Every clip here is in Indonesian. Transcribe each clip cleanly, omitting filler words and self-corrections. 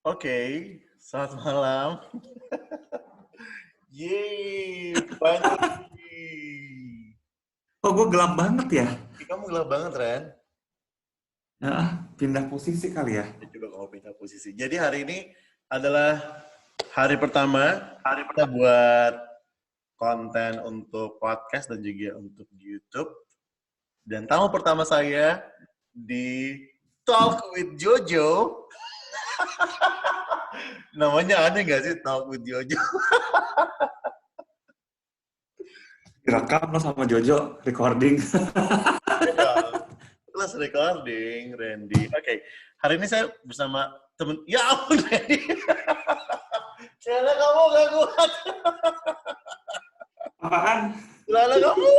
Oke, selamat malam. Yeay, finally. Oh, gue gelap banget ya. Kamu gelap banget, Ren. Pindah posisi kali ya. Ya, coba kamu pindah posisi. Jadi hari ini adalah hari pertama kita buat konten untuk podcast dan juga untuk di YouTube. Dan tamu pertama saya di Talk with Jojo. Namanya aneh nggak sih, Talk with Jojo? Direkam lo sama Jojo, recording. Plus recording, Randy. Oke, hari ini saya bersama temen. Ya ampun, Randy. Celana kamu gak kuat. Apaan? Celana kamu.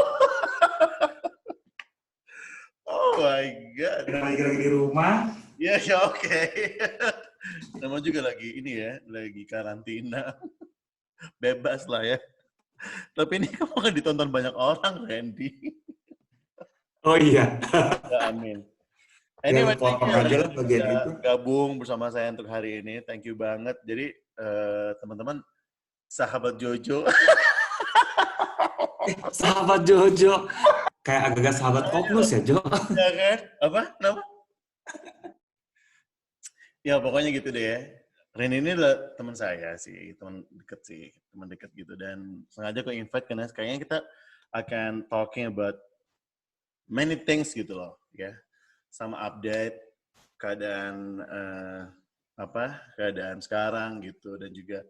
Oh my God. Kita lagi di rumah. Ya, oke. Nama juga lagi ini ya, lagi karantina. Bebas lah ya. Tapi ini kamu akan ditonton banyak orang, Randy. Oh iya. Ya, amin. Ya, Anyway, thank potong you aja Randy lah bagian sudah itu. gabung bersama saya untuk hari ini. Thank you banget. Jadi, teman-teman, sahabat Jojo. Sahabat Jojo. Kayak agak-agak sahabat Ayo, Kopnus ya, Jo. ya kan? Apa? Kenapa? Ya pokoknya gitu deh ya. Ren ini adalah teman saya sih, teman deket gitu. Dan sengaja aku invite karena kayaknya kita akan talking about many things gitu loh, ya. Sama update keadaan keadaan sekarang gitu dan juga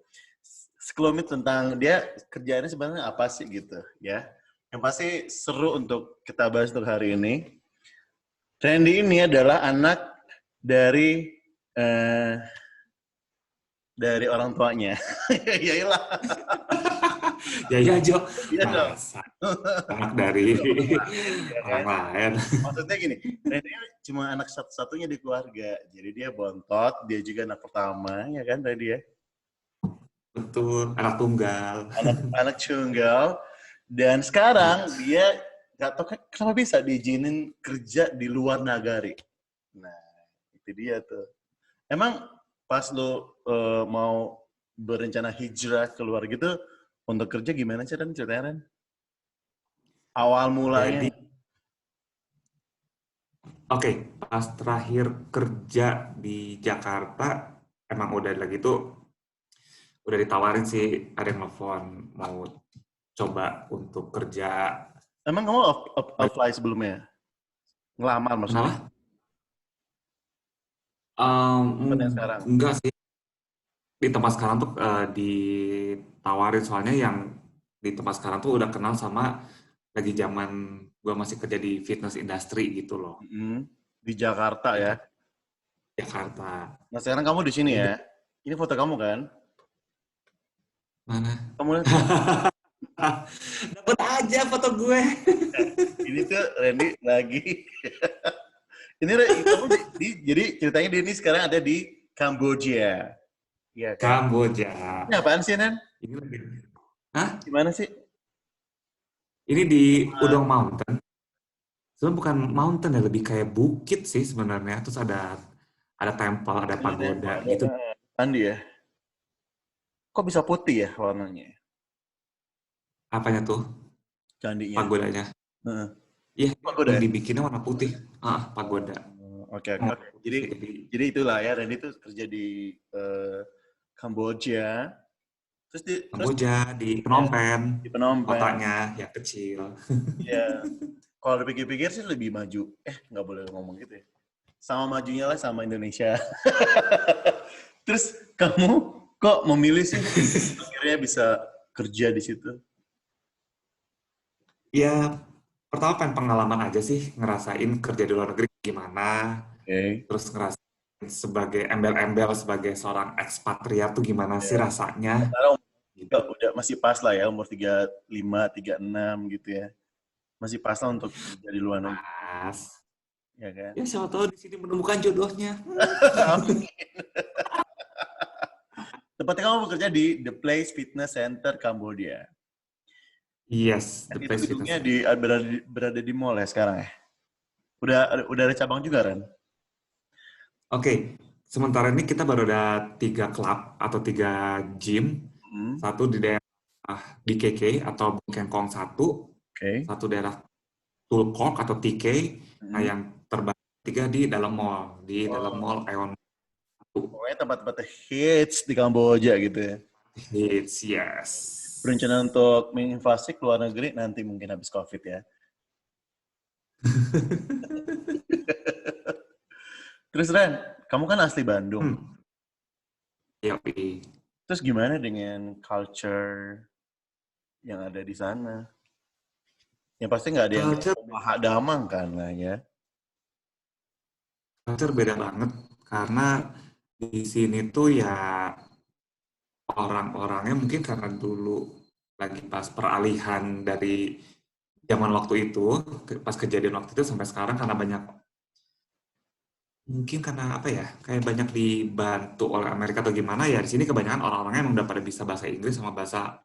sekelumit tentang dia kerjaannya sebenarnya apa sih gitu, ya. Yang pasti seru untuk kita bahas untuk hari ini. Randy ini adalah anak dari orang tuanya. Ya iyalah. Ya, Jo. Iya dong. Masa anak dari Ya orang kan? lain. Maksudnya gini, Randy cuma anak satu-satunya di keluarga. Jadi dia bontot, dia juga anak pertama, ya kan Randy ya? Betul, anak tunggal. Anak tunggal. Dan sekarang dia nggak tahu kenapa bisa diizinin kerja di luar negeri. Nah, itu dia tuh. Emang pas lo mau berencana hijrah keluar gitu untuk kerja gimana sih Ren ceritanya Ren? Awal mulanya. Jadi, oke, pas terakhir kerja di Jakarta, emang udah lagi tuh udah ditawarin sih, ada yang nelfon mau coba untuk kerja. Emang kamu apply sebelumnya? Ngelamar maksudnya? Kenapa? Tempat yang sekarang. Enggak sih, di tempat sekarang tuh ditawarin, soalnya yang di tempat sekarang tuh udah kenal sama, lagi zaman gua masih kerja di fitness industry gitu loh, Di Jakarta di ya. Jakarta. Nah sekarang kamu di sini Jadi ya. Ini foto kamu kan? mana? Kamu lihat nggak? Dapat aja foto gue. Ini tuh Randy lagi. Ini kamu jadi ceritanya dia ini sekarang ada di Kamboja. Iya kan? Kamboja. Ini apaan sih Nen? Ini lagi. Hah? Gimana sih? Ini di Udong Mountain. Sebenarnya bukan mountain ya, lebih kayak bukit sih sebenarnya. Terus ada temple, ada Ini pagoda ada gitu. Andi ya. Kok bisa putih ya warnanya? Apanya tuh? Candinya. Pagodanya. Heeh. Iya, Pagoda yang ya? dibikinnya warna putih. Pagoda. Oke, oke, Warna oke. putih sih, Jadi itulah ya, Randy tuh kerja di Kamboja. Terus Kamboja, di ya, Phnom Penh, di Phnom Penh. kotanya yang kecil. Ya, kalau dipikir-pikir sih lebih maju. Nggak boleh ngomong gitu ya. Sama majunya lah sama Indonesia. Terus kamu kok memilih sih akhirnya bisa kerja di situ? Ya, pertama pengen pengalaman aja sih, ngerasain kerja di luar negeri gimana, Oke. terus ngerasain sebagai embel-embel sebagai seorang ekspatriat tuh gimana sih Ya. rasanya, Sekarang gitu. udah masih pas lah ya, umur 35, 36 gitu ya. Masih pas lah untuk kerja di luar negeri, Pas. ya kan? Ya, siapa tahu di sini menemukan jodohnya. Tepatnya kamu bekerja di The Place Fitness Center Cambodia. Yes, the Itu place fitness gedungnya center. berada di mall ya sekarang ya? Udah ada cabang juga, Ren? Oke, sementara ini kita baru ada 3 klub atau 3 gym. Hmm, Satu di daerah BKK atau Bungkengkong 1, oke. satu daerah Tulkok atau TK. Nah, Hmm. yang terbaru 3 di dalam Oh, mall Aeon 1. pokoknya tempat-tempat hits di Kamboja gitu ya. Hits, yes. Berencana untuk menginvasi ke luar negeri nanti mungkin habis COVID ya. Terus Ren, kamu kan asli Bandung. Hmm, yoi. Terus gimana dengan culture yang ada di sana? Ya pasti nggak ada yang Culture, Maha Damang kan lah ya. culture beda banget karena di sini tuh ya orang-orangnya mungkin karena dulu lagi pas peralihan dari zaman waktu itu, pas kejadian waktu itu sampai sekarang karena banyak, mungkin karena apa ya, kayak banyak dibantu oleh Amerika atau gimana ya, di sini kebanyakan orang-orangnya emang udah pada bisa bahasa Inggris sama bahasa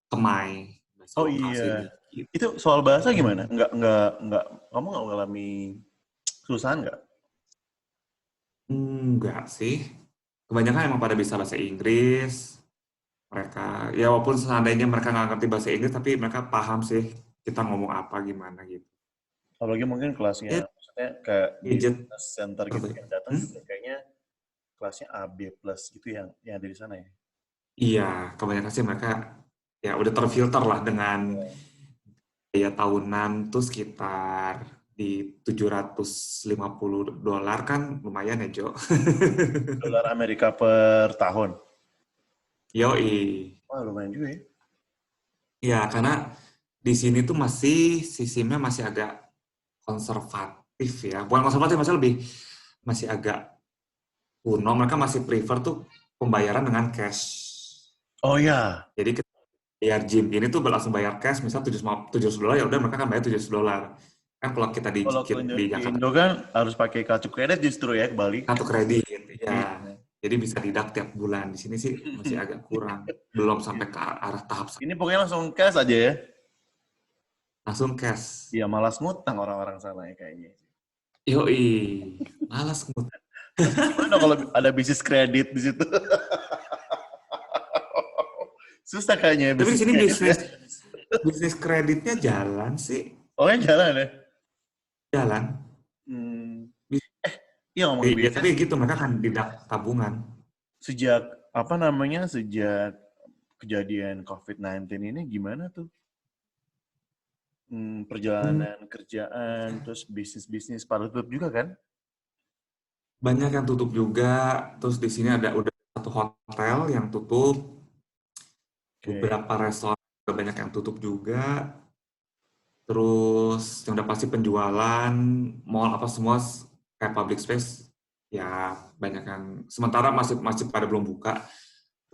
Khmer, bahasa Oh lokal iya. sini. Gitu. Itu soal bahasa gimana? Nggak, kamu nggak mengalami kesusahan nggak? Enggak sih. Kebanyakan emang pada bisa bahasa Inggris. Mereka, ya walaupun seandainya mereka nggak ngerti bahasa Inggris, tapi mereka paham sih kita ngomong apa gimana gitu. Apalagi mungkin Ya, kelasnya, maksudnya kayak gadget business center apa gitu ya? yang datang Hmm? juga kayaknya kelasnya AB plus gitu yang ada di sana ya. Iya, kebanyakan sih mereka ya udah terfilter lah dengan biaya tahunan tuh sekitar di $750 kan lumayan ya, Jo. Dolar Amerika per tahun. Yoi. Wah lumayan juga ya. Ya, karena di sini tuh masih sistemnya masih agak konservatif ya. Bukan konservatif, masih lebih masih agak kuno. Mereka masih prefer tuh pembayaran dengan cash. Oh ya, Jadi kita bayar gym ini tuh langsung bayar cash, misal $700 ya udah mereka kan bayar $700. Kan kalau kita kalau di di Jakarta Indo kan harus pakai kartu kredit justru ya kebalik. kartu kredit ya. Iya. Jadi bisa didak tiap bulan. Di sini sih masih agak kurang. Belum sampai ke arah tahap Ini pokoknya langsung cash aja ya. langsung cash. Iya malas ngutang orang-orang sana ya kayaknya. Yoi, malas ngutang. Terus gimana kalau ada bisnis kredit di situ? Susah kayaknya Tapi di bisnis sini kredit ya. bisnis kreditnya jalan sih, Oh ya jalan ya. jalan. Hmm. Bis- Iya ngomongin Ya, bisnis. tapi gitu mereka kan didak tabungan. Sejak apa namanya sejak kejadian COVID-19 ini gimana tuh? Hmm, Perjalanan kerjaan terus bisnis-bisnis pada tutup juga kan? Banyak yang tutup juga. Terus di sini ada udah satu hotel yang tutup, Oke. beberapa restoran juga banyak yang tutup juga. Terus yang udah pasti penjualan, mall apa semua kayak public space ya banyak yang sementara masih masih pada belum buka.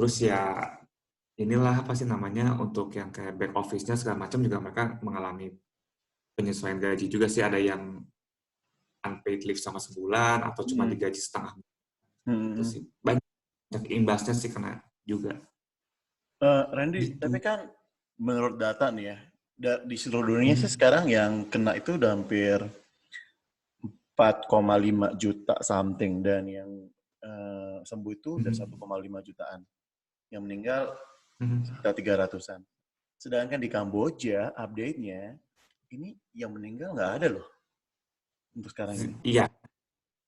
Terus ya inilah apa sih namanya untuk yang kayak back office-nya segala macam juga mereka mengalami penyesuaian gaji juga sih, ada yang unpaid leave sama sebulan atau cuma Hmm. digaji setengah. Itu Hmm. sih banyak imbasnya sih kena juga Randy, gitu. tapi kan menurut data nih ya, di seluruh dunia sih Mhm. sekarang yang kena itu udah hampir 4,5 juta something dan yang sembuh itu udah Mhm. 1,5 jutaan. Yang meninggal Mhm. sekitar 300-an. Sedangkan di Kamboja update-nya ini yang meninggal nggak ada loh untuk sekarang ini. Iya,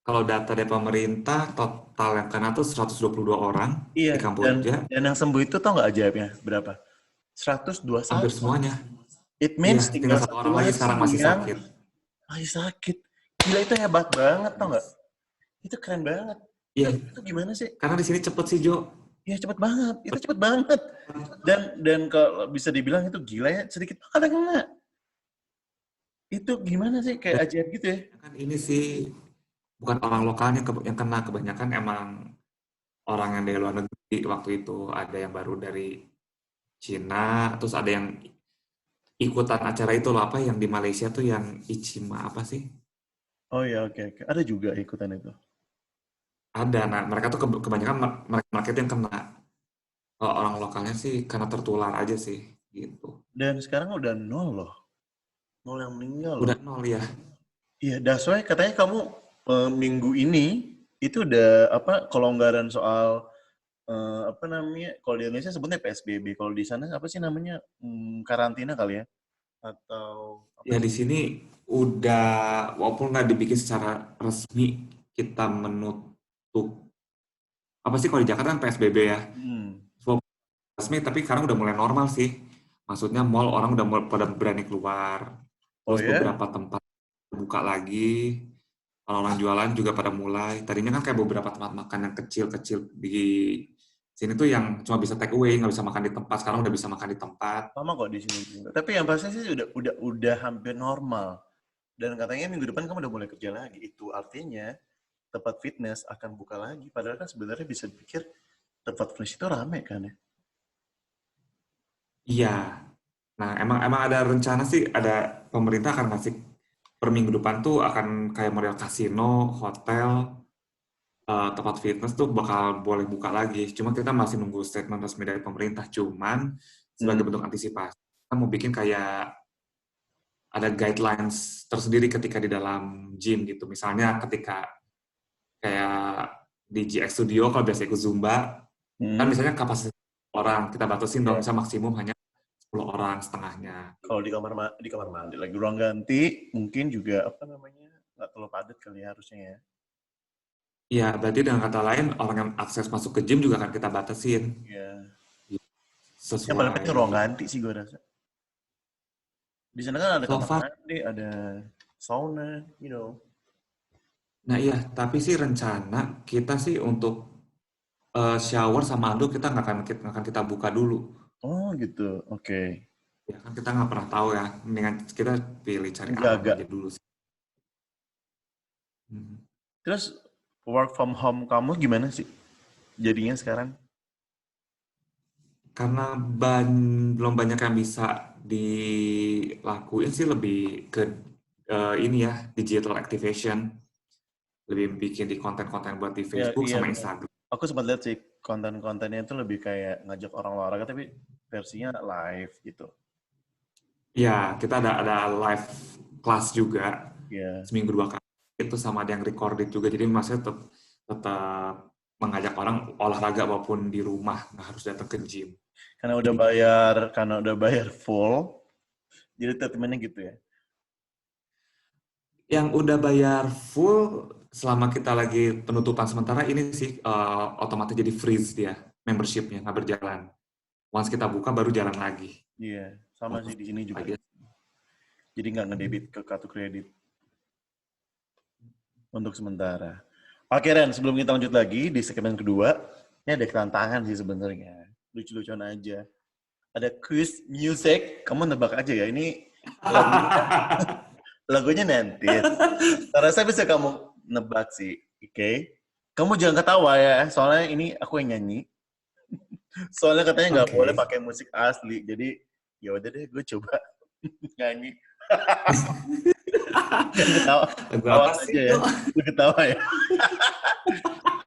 kalau data dari pemerintah total yang kena tuh 122 orang Iya, di Kamboja, dan yang sembuh itu tau nggak ajaibnya berapa? hampir 121. semuanya. It Iya, means tinggal tinggal satu satu orang lagi lagi sekarang masih yang sakit. masih sakit. Gila itu hebat banget tau nggak? Itu keren banget. Iya, Itu gimana sih? karena di sini cepet sih, Jo. Ya cepet banget. Itu cepet banget. Dan kalau bisa dibilang itu gila ya sedikit banget yang kena. Itu gimana sih kayak Dan ajaib gitu ya? kan ini sih bukan orang lokalnya yang kena, kebanyakan emang orang yang dari luar negeri waktu itu. Ada yang baru dari Cina, terus ada yang ikutan acara itu loh, apa yang di Malaysia tuh yang Ichima apa sih? Oh ya oke oke. Ada juga ikutan itu. Ada. Nah, mereka tuh kebanyakan mereka itu yang kena. Kalau orang lokalnya sih karena tertular aja sih gitu. Dan sekarang udah nol loh. Nol yang meninggal loh. Udah nol ya. Iya, that's why katanya kamu minggu ini itu udah apa kelonggaran soal apa namanya? Kalau di Indonesia sebutnya PSBB. Kalau di sana apa sih namanya? Karantina kali ya? Atau apa Ya sih? di sini udah, walaupun nggak dibikin secara resmi, kita menutup, apa sih kalau di Jakarta kan PSBB ya, Hmm. walaupun resmi tapi sekarang udah mulai normal sih. Maksudnya mall orang udah mulai pada berani keluar, Oh terus ya? beberapa tempat buka lagi, orang-orang jualan juga pada mulai. Tadinya kan kayak beberapa tempat makan yang kecil-kecil di sini tuh yang cuma bisa take away, nggak bisa makan di tempat, sekarang udah bisa makan di tempat. Sama kok di sini juga. Tapi yang pasti sih udah hampir normal. Dan katanya minggu depan kamu udah mulai kerja lagi. Itu artinya tempat fitness akan buka lagi. Padahal kan sebenarnya bisa dipikir tempat fitness itu rame kan ya. Iya. Nah, emang emang ada rencana sih, ada pemerintah akan ngasih per minggu depan tuh akan kayak model kasino, hotel, tempat fitness tuh bakal boleh buka lagi. Cuma kita masih nunggu statement resmi dari pemerintah. Cuman sebagai Hmm. bentuk antisipasi, kita mau bikin kayak ada guidelines tersendiri ketika di dalam gym gitu. Misalnya ketika kayak di GX Studio kalau biasa ikut Zumba, kan Hmm. misalnya kapasitas orang kita batasin dong, Ya. misalnya maksimum hanya 10 orang setengahnya. Kalau di kamar mandi lagi ruang ganti, mungkin juga apa namanya nggak terlalu padat kali ya harusnya ya. Iya, berarti dengan kata lain orang yang akses masuk ke gym juga akan kita batasin Ya. Yang paling sesuai penting ruang ganti sih gue rasa. Di sana kan ada so kamar far. mandi, ada sauna, you know. Nah iya, tapi sih rencana kita sih untuk shower sama handuk kita nggak akan kita buka dulu. Oh gitu, oke. Ya kan kita nggak pernah tahu ya, mendingan kita pilih cari aman Menjaga. aja dulu sih. Hmm. Terus work from home kamu gimana sih? Jadinya sekarang? Karena belum banyak yang bisa dilakuin sih lebih ke ini ya, digital activation, lebih bikin di konten-konten buat di Ya, Facebook iya sama benar. Instagram. Aku sempat lihat sih konten-kontennya itu lebih kayak ngajak orang olahraga tapi versinya live gitu. Ya, kita ada live class juga Ya, seminggu 2 kali. Itu sama ada yang recorded juga. Jadi maksudnya tetap mengajak orang olahraga walaupun di rumah, nggak harus datang ke gym. Jadi karena udah bayar full, jadi treatmentnya gitu ya. yang udah bayar full selama kita lagi penutupan sementara ini sih otomatis jadi freeze dia membershipnya nggak berjalan. Once kita buka baru jalan lagi. Iya, sama sih di sini juga. Lagi. Jadi nggak ngedebit ke kartu kredit untuk sementara. Oke Ren, sebelum kita lanjut lagi di segmen kedua, ini ada tantangan sih sebenarnya. Lucu-lucuan aja. Ada quiz music, kamu nebak aja ya. Ini lagunya, lagunya nanti. Saya rasa bisa kamu nebak sih, oke? Kamu jangan ketawa ya, soalnya ini aku yang nyanyi. Soalnya katanya nggak boleh Oke. pakai musik asli, jadi ya udah deh, gue coba nyanyi. Jangan ketawa, Lagu apa awas sih aja ya. itu? Lu ketawa ya.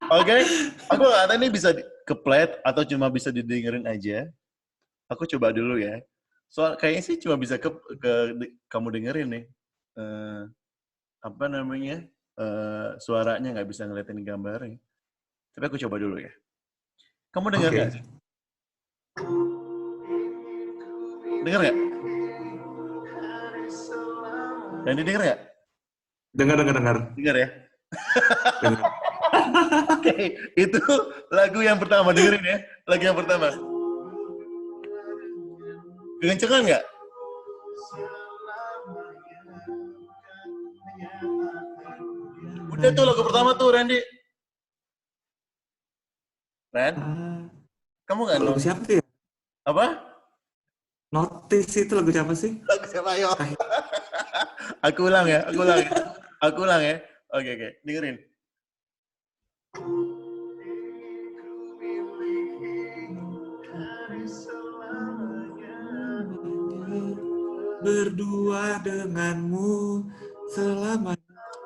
Oke, aku nggak tahu ini bisa ke-play atau cuma bisa didengerin aja. Aku coba dulu ya. Soal kayaknya sih cuma bisa kamu dengerin nih. Eh, apa namanya? Suaranya nggak bisa ngeliatin gambarnya. Tapi aku coba dulu ya. Kamu dengar nggak Oke. sih? Dengar nggak? Yang didengar nggak? Dengar, dengar, dengar. Dengar ya. Dengar. Oke, itu lagu yang pertama, dengerin ya. Lagu yang pertama. Kekencengan nggak? Udah tuh lagu pertama tuh, Randy. Ren, Ah, kamu nggak lagu notice? siapa tuh ya? Apa? Notice itu lagu siapa sih? Lagu siapa, ayo? Kahit. Aku ulang ya, aku ulang ya. Aku ulang ya. Oke, oke. Dengerin. Berdua denganmu selama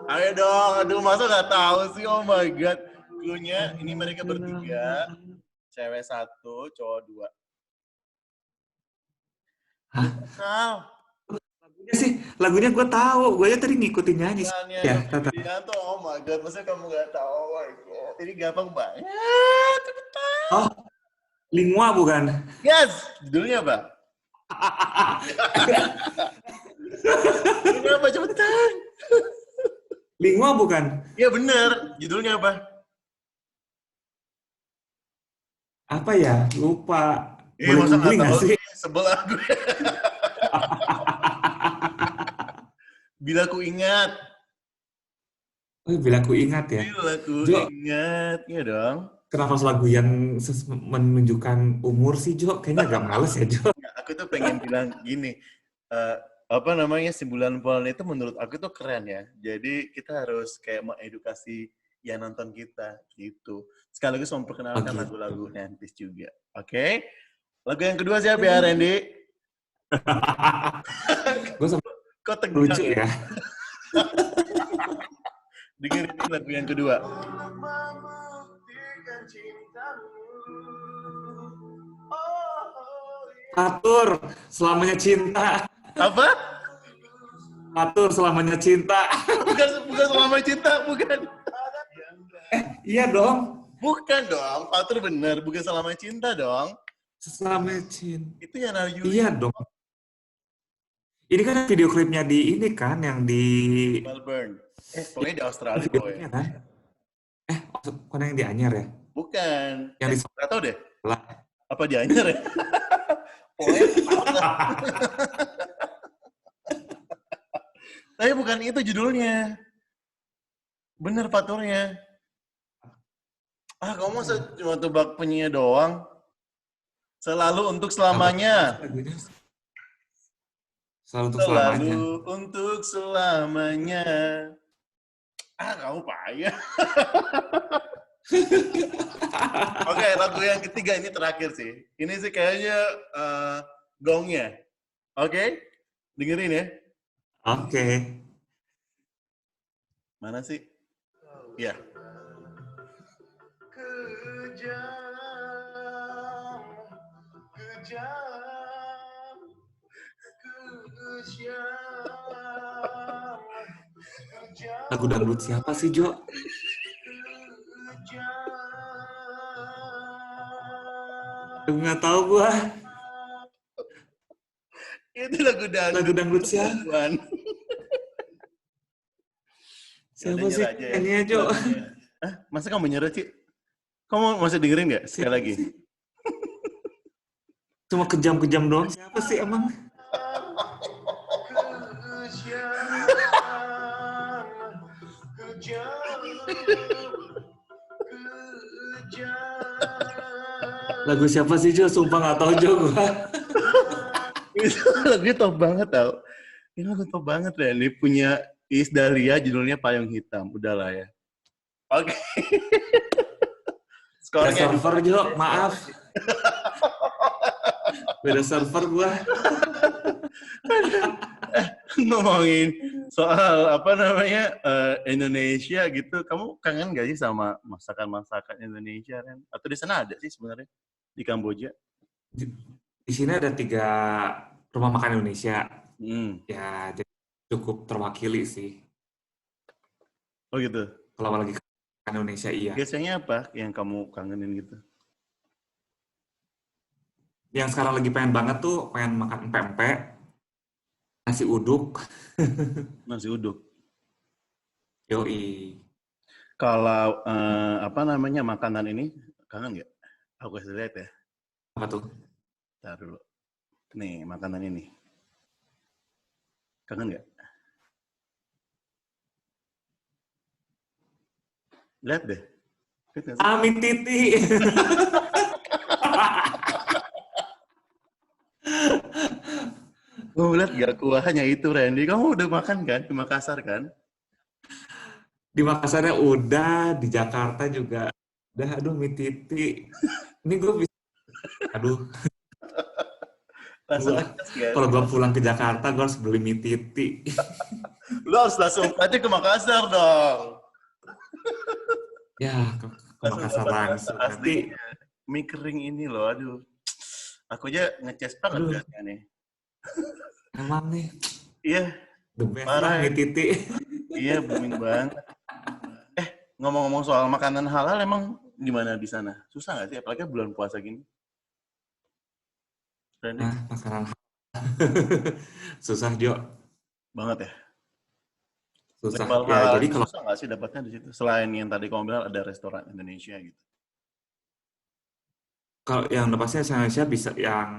Ayo dong, aduh masa nggak tahu sih? Oh my God. Cluenya ini mereka bertiga, cewek satu, cowok dua. Hah? Kal, Iya sih, lagunya gue tahu. Gue aja tadi ngikutin nyanyi sih. Makanya Ya, Yovie Tata. Widianto, oh my god, masa kamu nggak tahu? Oh my god, ini gampang banget. Cepetan. Oh, Lingua bukan? Yes, judulnya apa? Judulnya apa? Cepetan. Lingua bukan? Iya bener, judulnya apa? Apa ya? Lupa. Boleh Masa nggak googling nggak tahu sih? sih? Sebel aku. Bila ku ingat. Oh, bila aku ingat ya. Bila ku Jo, ingat. Iya dong. kenapa lagu yang menunjukkan umur sih, Jo? Kayaknya agak males ya, Jo. Ya, aku tuh pengen bilang gini. eh, apa namanya, si Bulan Polan itu menurut aku tuh keren ya. Jadi kita harus kayak mengedukasi yang nonton kita gitu. Sekaligus Oh memperkenalkan gitu. lagu-lagu 90s juga. Oke? Lagu yang kedua siapa ya, Randy? Gue sama Kok tegang lucu ya? ya. Dengerin ini lagu yang kedua. Atur, selamanya cinta. Apa? Atur, selamanya cinta. Bukan selama cinta, bukan. Iya dong. Bukan dong, Fatur bener. Bukan selama cinta dong. Selamanya cinta. Itu yang Yuli Iya dong. Ini kan video klipnya di ini kan, yang di Melbourne. Pokoknya di Australia video pokoknya. klipnya kan. Bukan yang di Anyar ya? Bukan. Yang di Nggak tahu deh. sebelah. Apa di Anyer ya? Pokoknya tapi bukan itu judulnya. Bener Faturnya. Kamu masa cuma tebak penyinya doang? Selalu untuk selamanya. Lagunya selalu untuk selamanya. Selalu untuk selamanya. Kamu payah. Oke, lagu yang ketiga ini terakhir sih. Ini sih kayaknya gongnya. Oke? Dengerin ya. Oke. Mana sih? Ya. Lagu dangdut siapa sih, Jo? Nggak tahu gua. Itu lagu dangdut. Lagu dangdut siapa? Siapa sih nyanyinya, Jo? Masa kamu menyerah, Ci? Kamu masih dengerin nggak? Sekali lagi. Cuma kejam-kejam doang. Siapa sih emang? Lagu siapa sih, Jo? Sumpah nggak tahu, Jo. Lagunya top banget tau. Ini lagu top banget ya. Ini punya Iis Dahlia, judulnya Payung Hitam. Udahlah ya. Oke. Beda server, Jo. Maaf. Beda server gua. Ngomongin soal apa namanya Indonesia gitu, kamu kangen gak sih sama masakan-masakan Indonesia kan? Atau di sana ada sih sebenarnya di Kamboja? Di sini ada 3 rumah makan Indonesia. Ya, jadi cukup terwakili sih. Oh gitu. Kalau lagi ke Indonesia, iya. Biasanya apa yang kamu kangenin gitu? Yang sekarang lagi pengen banget tuh pengen makan pempek, nasi uduk. Nasi uduk. Yoi. Kalau apa namanya makanan ini kangen nggak? Aku kasih lihat ya. Apa tuh? Bentar dulu. Nih makanan ini. Kangen nggak? Lihat deh. Amin Titi. Kamu lihat gak kuahnya itu, Randy? Kamu udah makan kan di Makassar kan? Di Makassarnya udah, di Jakarta juga udah. Aduh, mie titi. Ini gue bisa. Aduh. Kalau gue pulang ke Jakarta, gue harus beli mie titi. Lo harus langsung aja ke Makassar dong. Ya, ke Makassar langsung. Nanti mie kering ini loh, aduh. Aku aja ngeces banget liatnya nih. Emang nih, Iya, The best lah parah ya. mie titik. Iya, booming banget. Ngomong-ngomong soal makanan halal, emang gimana di sana? Susah nggak sih? Apalagi bulan puasa gini. Randy? Nah, makanan susah Jo, Banget ya. susah. Label Ya halal jadi itu kalau susah nggak sih dapatnya di situ? Selain yang tadi kamu bilang ada restoran Indonesia gitu. kalau yang udah pasti Indonesia bisa yang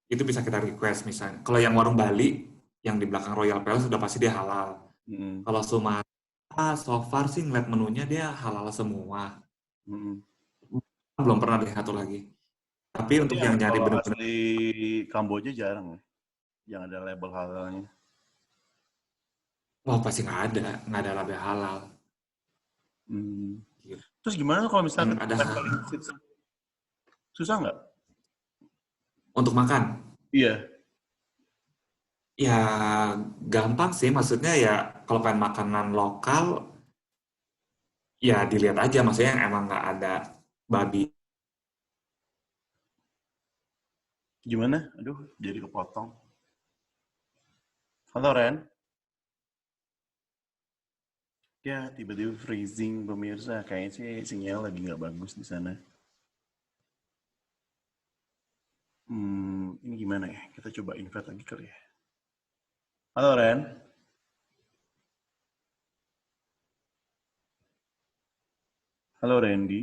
itu bisa kita request misalnya. Kalau yang warung Bali yang di belakang Royal Palace sudah pasti dia halal. Mm-mm. Kalau Sumatera so far sih ngeliat menunya dia halal semua. Mm-mm. Belum pernah deh satu lagi. Tapi Berarti untuk yang yang nyari kalau bener-bener, asli Kamboja jarang ya? Yang ada label halalnya. wah pasti nggak ada label halal. Hmm. Gitu. Terus gimana kalau Yang misalnya ada traveling ke situ? Susah nggak? untuk makan. Iya. Ya gampang sih, maksudnya ya kalau pengen makanan lokal, ya dilihat aja, maksudnya yang emang nggak ada babi. Gimana? Aduh, jadi kepotong. Halo Ren? Ya, tiba-tiba freezing pemirsa. Kayaknya sih sinyal lagi nggak bagus di sana. Ini gimana ya? Kita coba invite lagi kali ya. Halo Ren? Halo Randy?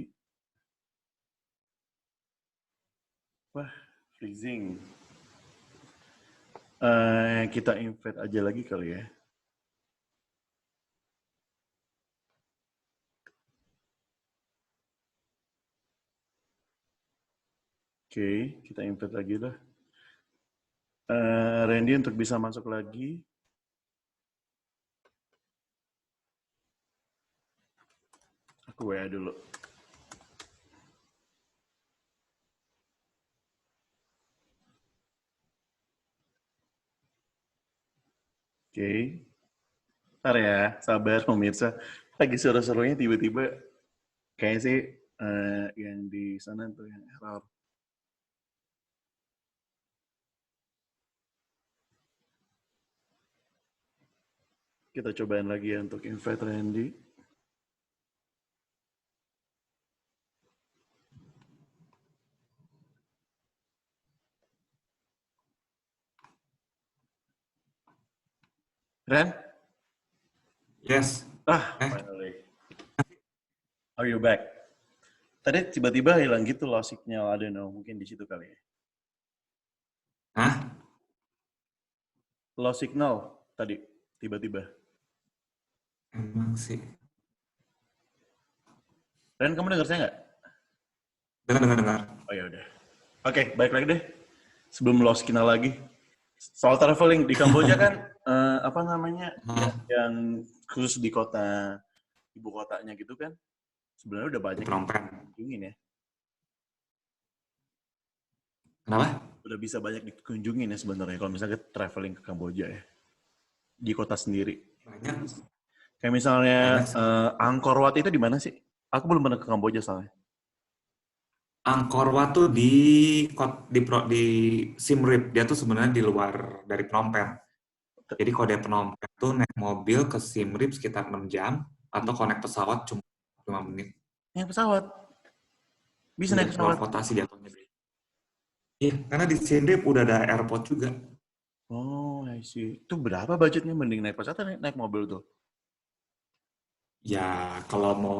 Wah, freezing. Kita invite aja lagi kali ya. Oke, kita invite lagi lah. Randy untuk bisa masuk lagi. Aku WA dulu. Oke. Ntar ya, sabar pemirsa. Lagi seru-serunya tiba-tiba kayaknya sih yang di sana tuh yang error. Kita cobain lagi ya untuk invite Randy. Ren? Yes. Eh, Finally. Are you back? Tadi tiba-tiba hilang gitu loh signal, I don't know, mungkin di situ kali ya. Hah? Low signal tadi, tiba-tiba. Emang sih. Ren, kamu dengar saya nggak? Dengar. Oh ya udah. Oke, balik lagi deh. Sebelum low signal lagi. Soal traveling di Kamboja kan, apa namanya, Hah? yang khusus di kota, ibu kotanya gitu kan, sebenarnya udah Di banyak yang Phnom Penh. dikunjungin ya. Kenapa? Udah bisa banyak dikunjungin ya sebenarnya kalau misalnya traveling ke Kamboja ya. Di kota sendiri. Banyak. Kayak misalnya Banyak sih. Angkor Wat itu di mana sih? Aku belum pernah ke Kamboja soalnya. Angkor Wat tuh di Siem Reap. Dia tuh sebenarnya di luar dari Phnom Penh. Jadi kalau dari Phnom Penh tuh naik mobil ke Siem Reap sekitar 6 jam, atau kalau naik pesawat cuma 5 menit. Naik pesawat. Bisa Iya, naik pesawat. transportasi jatuhnya. Iya, karena di Siem Reap udah ada airport juga. Oh, I see. Itu berapa budgetnya mending naik pesawat atau naik mobil tuh? Ya, kalau mau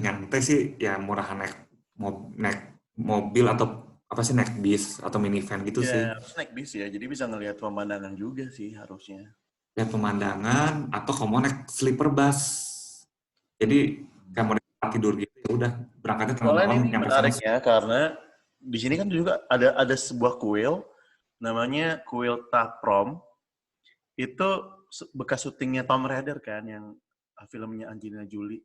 nyantai sih ya murahan naik mobil atau apa sih naik bis atau minivan gitu Ya, sih. harus naik bis ya. Jadi bisa ngelihat pemandangan juga sih harusnya. Lihat pemandangan atau kalau mau naik sleeper bus. Jadi kayak mau tempat tidur gitu ya udah berangkatnya tengah Soalnya malam ini nyampe sana. menarik ya karena di sini kan juga ada sebuah kuil namanya kuil Taprom. Itu bekas syutingnya Tom Raider kan yang filmnya Angelina Jolie.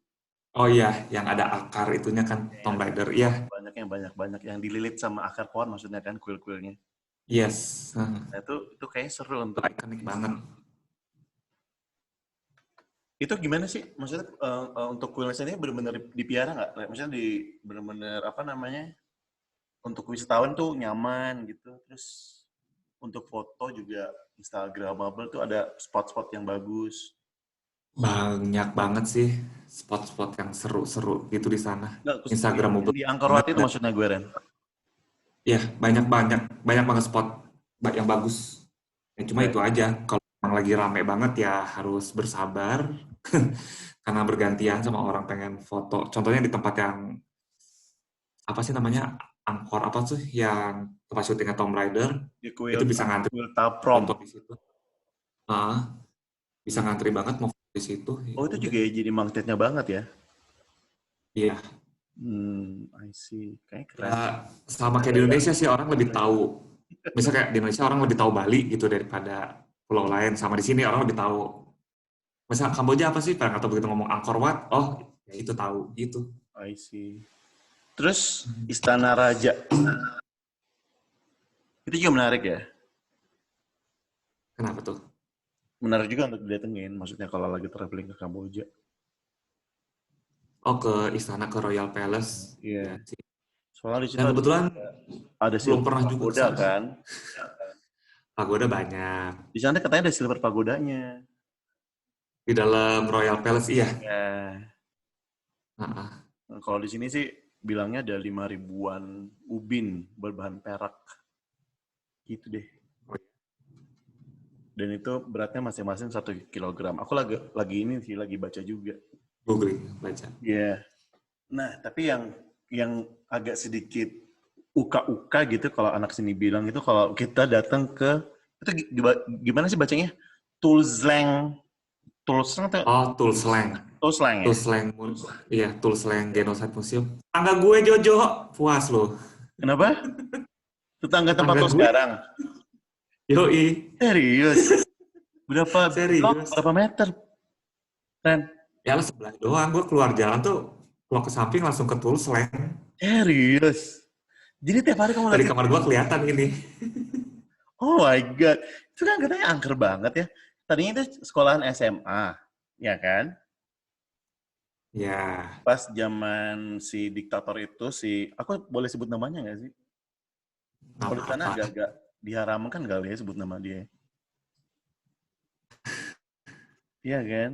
Oh iya, yang ada akar itunya kan Yang Tomb ada Raider. Iya, pohon banyak yang dililit sama akar pohon maksudnya kan kuil-kuilnya. yes. Nah, itu kayaknya seru Itu untuk ikonik banget. itu gimana sih? Maksudnya untuk kuil ini benar-benar dipiara nggak? Maksudnya benar-benar apa namanya? Untuk wisatawan tuh nyaman gitu. Terus untuk foto juga Instagramable tuh ada spot-spot yang bagus. Banyak banget sih spot-spot yang seru-seru gitu di sana. Nggak, yang Instagramable di Angkor banget Wat itu dan maksudnya gue, Ren. ya banyak banget spot yang bagus. Ya, cuma Kayak, itu aja. Kalau yang lagi rame banget ya harus bersabar karena bergantian sama orang pengen foto. Contohnya di tempat yang apa sih namanya Angkor apa tuh yang tempat syutingnya Tomb Raider di itu bisa ngantri Kuilta Prom. foto di situ. Ah, bisa Hmm. ngantri banget mau foto di situ. Ya Oh, itu udah. juga ya jadi magnetnya banget ya. Iya. I see. Kayak keren. Ya, sama kayak di Indonesia sih orang lebih tahu. Misalnya kayak di Indonesia orang lebih tahu Bali gitu daripada pulau lain. Sama di sini orang lebih tahu. Misalnya Kamboja apa sih? Pada atau begitu ngomong Angkor Wat, oh ya itu tahu gitu. I see. Terus Istana Raja. Itu juga menarik ya. Kenapa tuh? Menarik juga untuk didatengin. Maksudnya kalau lagi traveling ke Kamboja. Oh ke istana ke Royal Palace. Iya. Ya sih. Soalnya di situ Dan kebetulan ada belum Silver pernah juga ke Pagoda sana. kan. Pagoda banyak. Di sana katanya ada Silver Pagodanya. Di dalam Royal Palace iya. Ya. Nah, Nah, kalau di sini sih bilangnya ada 5 ribuan ubin berbahan perak. Gitu deh. Dan itu beratnya masing-masing 1 kilogram. Aku lagi ini sih lagi baca juga. googling baca. Iya. Nah, tapi yang agak sedikit uka-uka gitu kalau anak sini bilang itu kalau kita datang ke itu gimana sih bacanya? Tulslang. Tulslang atau Oh, Tulslang. Tulslang ya? Tulslang, iya, Tulslang Genocide Museum. Tangga gue Jojo, puas loh. Kenapa? Tetangga tempat Tangga lo gue, sekarang. yoi, Serius? Berapa serius. berapa meter? Ren? Ya lah sebelah doang, gue keluar jalan tuh, keluar ke samping langsung ke Tulslang. Serius? Jadi tiap hari kamu Dari lagi. kamar gue kelihatan ini. Oh my God. Itu kan katanya angker banget ya. Tadinya itu sekolahan SMA. Ya kan? Ya, Pas zaman si diktator itu, aku boleh sebut namanya nggak sih? nggak Kalau di sana apa-apa. agak-agak diharamkan kali ya sebut nama dia. Iya kan?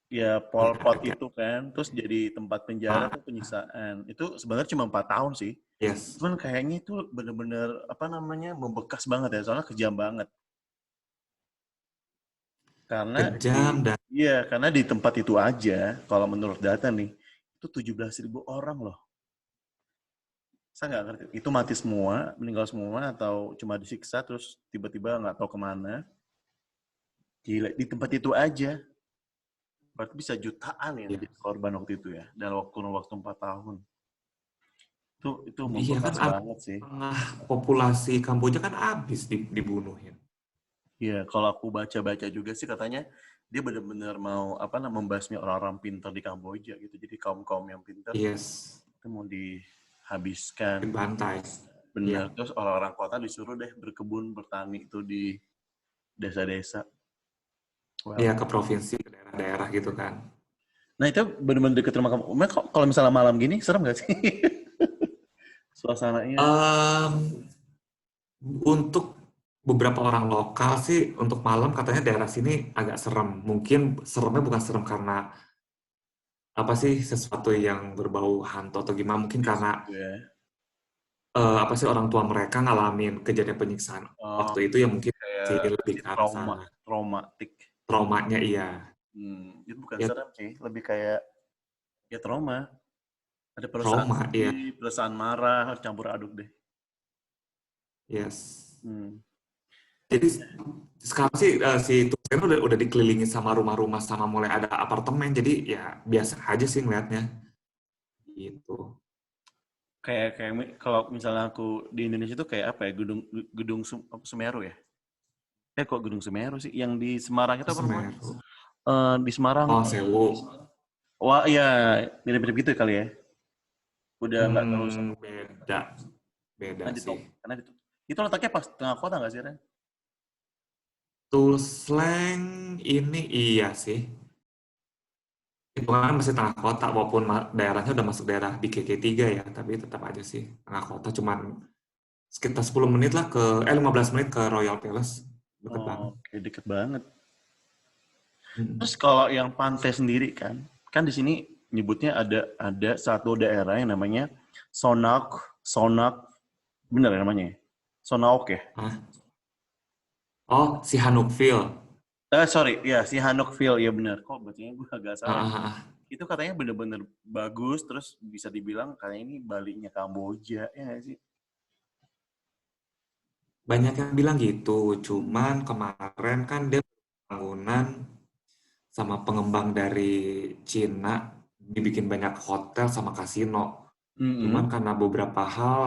Ya Pol Ya, Pot kayak, itu kan, terus jadi tempat penjara tuh penyiksaan. Itu sebenarnya cuma 4 tahun sih. yes, Cuman kayaknya itu bener-bener apa namanya membekas banget ya, soalnya kejam banget. Karena kejam dan karena di tempat itu aja, kalau menurut data nih, itu 17.000 orang loh. Saya nggak ngerti, itu mati semua, meninggal semua, atau cuma disiksa terus tiba-tiba nggak tahu kemana. Gila, di tempat itu aja. Berarti bisa jutaan ya ya. jadi korban waktu itu ya, dalam waktu 4 tahun. Itu Iya kan membekas banget sih. tengah populasi Kamboja kan habis dibunuh ya. Iya, kalau aku baca-baca juga sih katanya dia benar-benar mau membasmi orang-orang pintar di Kamboja gitu. Jadi kaum-kaum yang pintar Yes, itu mau dihabiskan. dibantai. Benar. Iya, Terus orang-orang kota disuruh deh berkebun, bertani itu di desa-desa. iya Wow. ke provinsi, ke daerah-daerah gitu kan. Nah itu benar-benar deket rumah kamu. Kalau misalnya malam gini, serem gak sih? Suasananya. Em, untuk beberapa orang lokal sih, untuk malam katanya daerah sini agak serem. Mungkin seremnya bukan serem karena apa sih sesuatu yang berbau hantu atau gimana. Mungkin Mistis karena gitu ya. apa sih orang tua mereka ngalamin kejadian penyiksaan Oh, waktu itu ya mungkin sih kayak lebih si ke arah sana. traumatik. Traumanya iya. Itu bukan Ya serem sih, lebih kayak ya trauma. Ada perasaan trauma, iya. sedih, perasaan marah, campur aduk deh. Yes. Hmm. Jadi sekarang sih si Tulen udah dikelilingi sama rumah-rumah sama mulai ada apartemen. Jadi ya biasa aja sih ngeliatnya. Gitu. Kalau misalnya aku di Indonesia tuh kayak apa ya, gedung Semeru ya? Kok gedung Semeru sih? Yang di Semarang itu apa namanya? Semeru. Di Semarang, Oh, Sewu. wah iya mirip-mirip gitu kali ya. Udah nggak terlalu Beda. Beda karena di sih. itu letaknya pas tengah kota nggak sih, Ren? Tulslang ini iya sih. Hitungan masih tengah kota, walaupun daerahnya udah masuk daerah BKK3 ya, tapi tetap aja sih tengah kota. Cuman sekitar 10 menit lah 15 menit ke Royal Palace. Deket banget. Oh, oke, deket banget. Mm. Terus kalau yang pantai sendiri kan di sini nyebutnya ada satu daerah yang namanya Sonak, bener ya namanya? Sonaok ya? Ah. Oh, si Hanukville. Sorry, ya si Hanokville, ya bener. Kok bacanya gue agak Ah, salah. ah, ah. Itu katanya bener-bener bagus, terus bisa dibilang kayak ini Bali-nya Kamboja, ya nggak sih? Banyak yang bilang gitu, Hmm. cuman kemarin kan dia bangunan sama pengembang dari Cina dibikin banyak hotel sama kasino. Cuman Mm-mm. karena beberapa hal,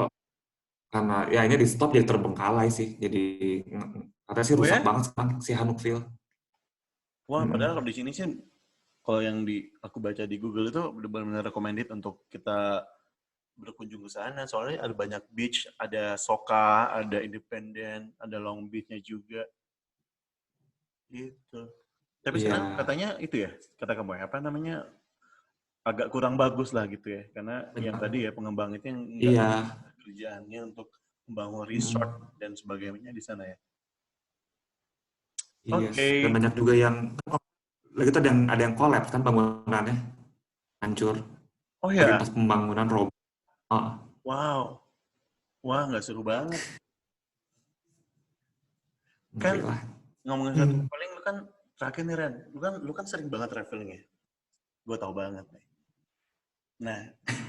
karena ya ini di stop jadi terbengkalai sih. Jadi katanya sih Oh rusak ya? banget sekarang si Hanukville. Wah, padahal Mm-mm. kalau di sini sih, kalau yang aku baca di Google itu benar-benar recommended untuk kita berkunjung ke sana. Soalnya ada banyak beach, ada Soka, ada Independent, ada Long Beach-nya juga. Gitu. Tapi sekarang Iya, katanya itu ya, kata kamu ya, apa namanya, agak kurang bagus lah gitu ya. Karena yang benar. tadi ya, pengembang itu yang nggak Iya, kerjaannya untuk membangun resort mm-mm. dan sebagainya di sana ya. Iya, Oke. dan banyak juga yang lagi itu ada yang kolaps kan bangunannya hancur. Oh Lagi ya, pas pembangunan rob. Ah, wow. Wah, nggak seru banget. Kan ngeri lah. ngomongin soal Hmm. traveling, lu kan terakhir nih Ren, lu kan sering banget traveling ya. Gue tau banget nih. Nah,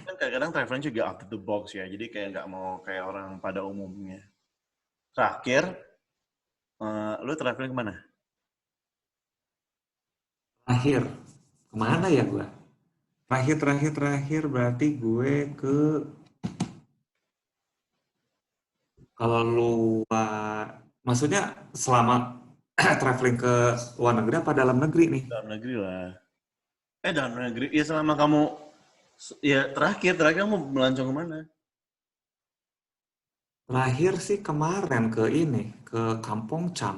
kan kadang-kadang traveling juga out of the box ya, jadi kayak nggak mau kayak orang pada umumnya. Terakhir, lu traveling kemana? Terakhir, kemana ya gua? Terakhir berarti gue ke, kalau luar, maksudnya selama traveling ke luar negeri apa dalam negeri nih? Dalam negeri lah. Dalam negeri. Ya selama kamu, ya terakhir kamu melancong kemana? Terakhir sih kemarin ke ini, ke Kampong Cham.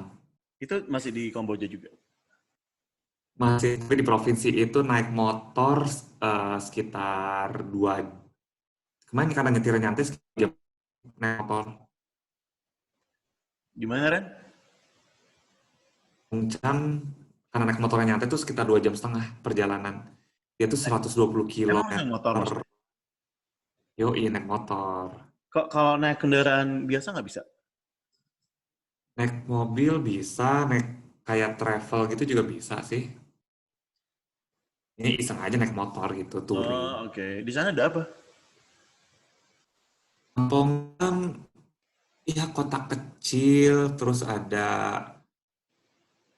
Itu masih di Kamboja juga. Masih tapi di provinsi itu naik motor sekitar 2, kemarin karena nyetirnya nyantai sekitar jam naik motor. Gimana Ren? Cham karena naik motornya nyantai itu sekitar 2,5 jam perjalanan. Dia tuh 120 Emang naik motor kilometer. maksudnya? Yoi, naik motor. Kok kalau naik kendaraan biasa nggak bisa? Naik mobil bisa, naik kayak travel gitu juga bisa sih. Ini iseng aja naik motor gitu, touring. Oh, oke. Di sana ada apa? Kampung kan, ya kota kecil, terus ada,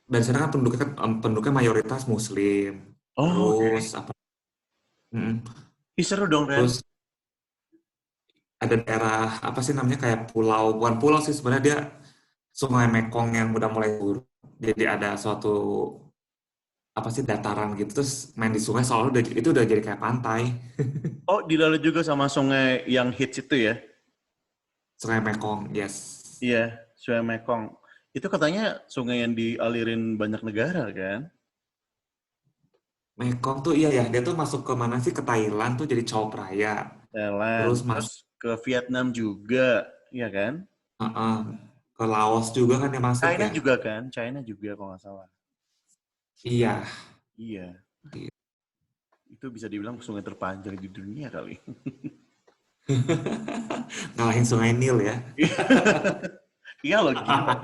dari sana kan penduduknya mayoritas Muslim. Oh, Terus oke. apa? mm, Ih, seru dong, Ren. Terus ada daerah apa sih namanya kayak pulau, bukan pulau sih sebenarnya dia Sungai Mekong yang udah mulai turun. Jadi ada suatu apa sih dataran gitu terus main di sungai soalnya itu udah jadi kayak pantai. Oh, dilalui juga sama sungai yang hits itu ya? Sungai Mekong, yes. Iya, Sungai Mekong. Itu katanya sungai yang dialirin banyak negara kan? Mekong tuh iya ya, dia tuh masuk ke mana sih? Ke Thailand tuh jadi Chao Phraya. Thailand, Terus terus masuk ke Vietnam juga, iya kan? ke Laos juga kan dia masuk China ya. juga kan? China juga kalau nggak salah. Iya. Iya, itu bisa dibilang sungai terpanjang di dunia kali. Ngalahin Sungai Nil ya. Iya loh, gila.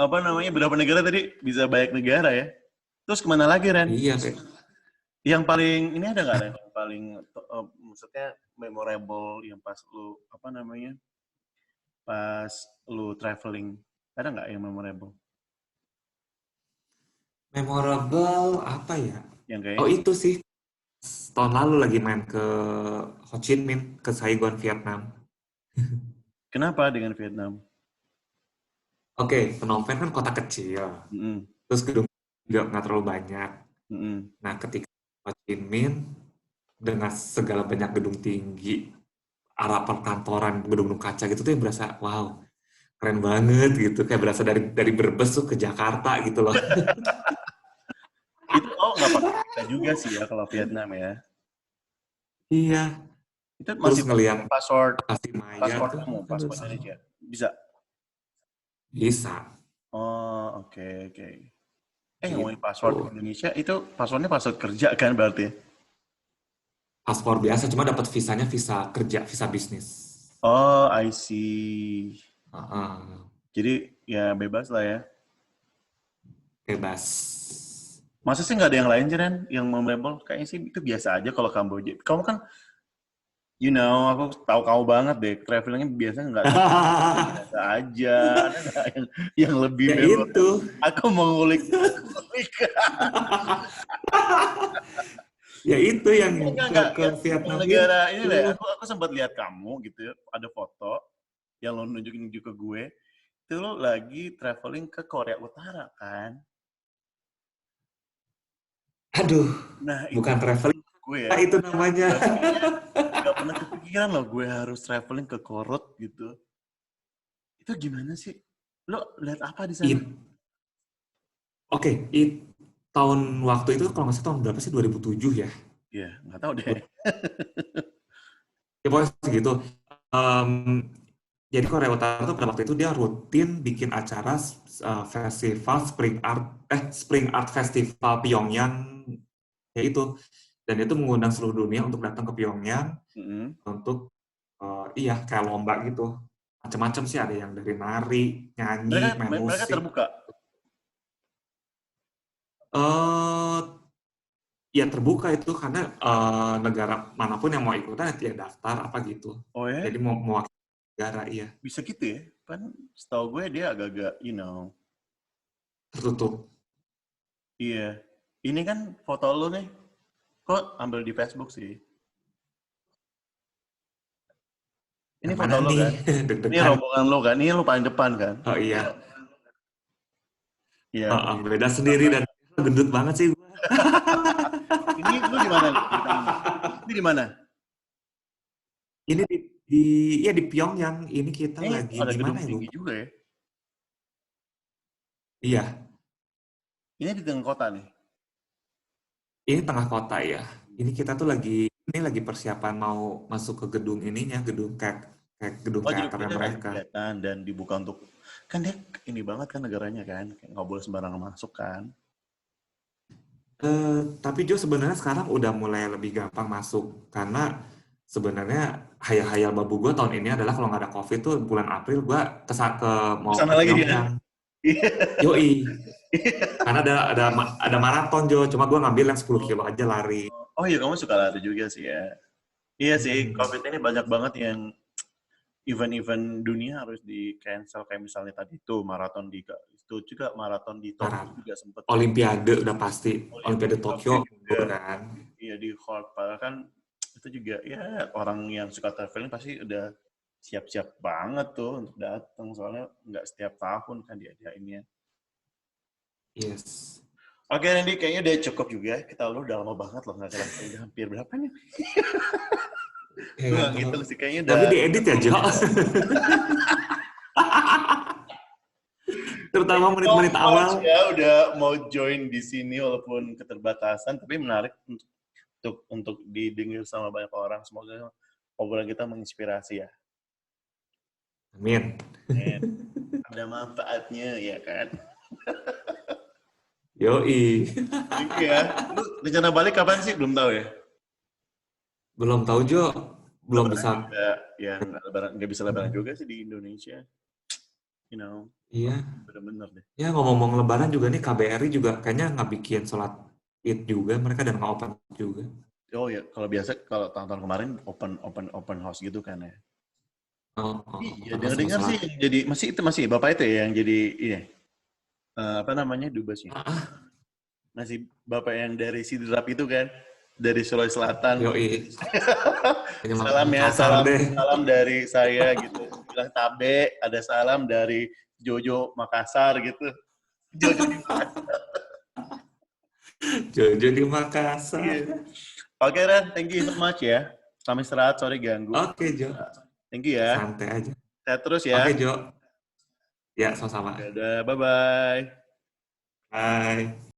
Apa namanya, berapa negara tadi? Bisa banyak negara ya. Terus kemana lagi, Ren? Iya, kayak Yang paling, ini ada nggak, Ren? Yang paling, maksudnya memorable yang pas lu, apa namanya, pas lu traveling. Ada nggak yang memorable? memorable apa ya? Yang Oh kayaknya, itu sih, tahun lalu lagi main ke Ho Chi Minh, ke Saigon, Vietnam. kenapa dengan Vietnam? Oke, Phnom Penh kan kota kecil. Mm-mm, Terus gedung juga nggak terlalu banyak. mm-mm. Nah, ketika Ho Chi Minh dengan segala banyak gedung tinggi, arah perkantoran, gedung-gedung kaca gitu tuh yang berasa, wow, keren banget gitu. Kayak berasa dari Brebes tuh ke Jakarta gitu loh. Itu, oh nggak pakai visa juga sih ya kalau Vietnam ya. Iya, Itu Terus masih ngelihat password pasti Maya password tuh, kamu, aduh password seru. Indonesia. Bisa. Bisa, Oh, oke oke. Ngomongin gitu. password Indonesia, itu passwordnya password kerja kan berarti? Paspor biasa, cuma dapat visanya visa kerja, visa bisnis. Oh, I see. Heeh, Jadi ya bebas lah ya. bebas. Masa sih nggak ada yang lain, Jiren, yang memorable? Kayaknya sih itu biasa aja kalau Kamboja. Kamu kan, aku tahu kamu banget deh. Travelingnya biasanya nggak biasa aja. Ada nggak yang lebih Ya memorable? itu, Aku mengulik, ngulik. ya itu yang Enggak. ke Yang Vietnam negara ini itu. deh. Aku sempat lihat kamu gitu ya. Ada foto yang lo nunjukin juga ke gue. Itu lo lagi traveling ke Korea Utara kan? Aduh, Nah itu bukan traveling menurut gue ya. itu namanya. Kayaknya nggak pernah kepikiran loh gue harus traveling ke Korut gitu. Itu gimana sih? Lo lihat apa di sana? It, oke, tahun waktu itu kalau nggak salah tahun berapa sih? 2007 ya? Ya, nggak tahu deh. Ya pokoknya segitu. Em, jadi Korea Utara tuh pada waktu itu dia rutin bikin acara festival Spring Art Festival Pyongyang ya itu, dan itu mengundang seluruh dunia untuk datang ke Pyongyang Mm-mm. untuk iya kayak lomba gitu, macam-macam sih, ada yang dari nari, nyanyi, Mereka main mereka musik. terbuka. eh Ya terbuka itu karena negara manapun yang mau ikutan ya daftar apa gitu. Oh ya, Jadi mau mewakili negara, iya, bisa gitu ya? Kan setahu gue dia agak-agak, tertutup. iya. Ini kan foto lo nih. Kok ambil di Facebook sih? Ini Yang foto mana lo nih? kan? Ini Deg-degan. rombongan lo kan? Ini lo paling depan kan? Oh iya. Iya. Beda sendiri dan gendut banget sih gua. Ini lu di mana nih ceritanya nih? Ini di mana? Ini di ya di Pyongyang. Ini kita Ini lagi ada di mana gedung ya tinggi lupa. juga ya. Iya, Ini di tengah kota nih. ini tengah kota ya. Ini lagi persiapan mau masuk ke gedung ininya, kayak gedung Oh, jadi teaternya dia kayak mereka. kegiatan dan dibuka untuk, kan dia ini banget kan negaranya kan, kayak nggak boleh sembarangan masuk kan. Tapi Jo sebenarnya sekarang udah mulai lebih gampang masuk karena sebenarnya hayal-hayal babu gue tahun ini adalah kalau nggak ada COVID tuh bulan April gue mau Kesana ke lagi dia. Pyongyang. Yoi, karena ada maraton Jo, cuma gue ngambil yang 10 kilo aja lari. Oh iya, kamu suka lari juga sih ya. Iya sih, Hmm, COVID ini banyak banget yang event-event dunia harus di cancel, kayak misalnya tadi tuh maraton itu juga maraton di Tokyo marat. juga sempet Olimpiade udah pasti, Olimpiade Olimpiade di Tokyo Tokyo juga. mundur kan. Iya di Hulk, padahal kan itu juga ya orang yang suka traveling pasti udah siap-siap banget tuh untuk datang, soalnya nggak setiap tahun kan diadainnya. Yes. Oke Randy, kayaknya udah cukup juga ya. Kita lu udah lama banget loh nggak kerasa, udah hampir berapa nih? Ya Gue nggak nggak tahu. ngitung sih, kayaknya udah Tapi diedit ya 30 Jo, menit. Thank terutama you so menit-menit much awal. ya udah mau join di sini walaupun keterbatasan, tapi menarik untuk didengar sama banyak orang. Semoga obrolan kita menginspirasi ya. Amin. Dan ada manfaatnya ya kan. Yoi. Thank you ya. Lu rencana balik kapan sih? Belum tahu ya. Belum tahu Jo, belum Lebaran bisa. juga, ya nggak bisa lebaran juga sih di Indonesia. Iya, Bener-bener deh. ya ngomong-ngomong Lebaran juga nih KBRI juga kayaknya nggak bikin sholat Id juga mereka dan nggak open juga. Oh ya, kalau biasa kalau tahun-tahun kemarin open house gitu kan ya. Iya, Open house sama dengar-dengar sih sholat. yang jadi masih bapak itu ya yang jadi ini apa namanya dubesnya. Ah, Masih bapak yang dari Sidrap itu kan, dari Sulawesi Selatan. yoi, ini mah Salam ya, kasar salam deh. salam dari saya gitu. Bilang tabe, ada salam dari Jojo Makassar gitu. Jojo di Makassar. Jojo di Makassar. Iya. Oke Ren, thank you so much ya. Kami istirahat, sorry ganggu. Oke Jo, Thank you ya. santai aja. Sehat terus Oke ya. Jo, ya sama-sama. Dadah, bye-bye. Bye.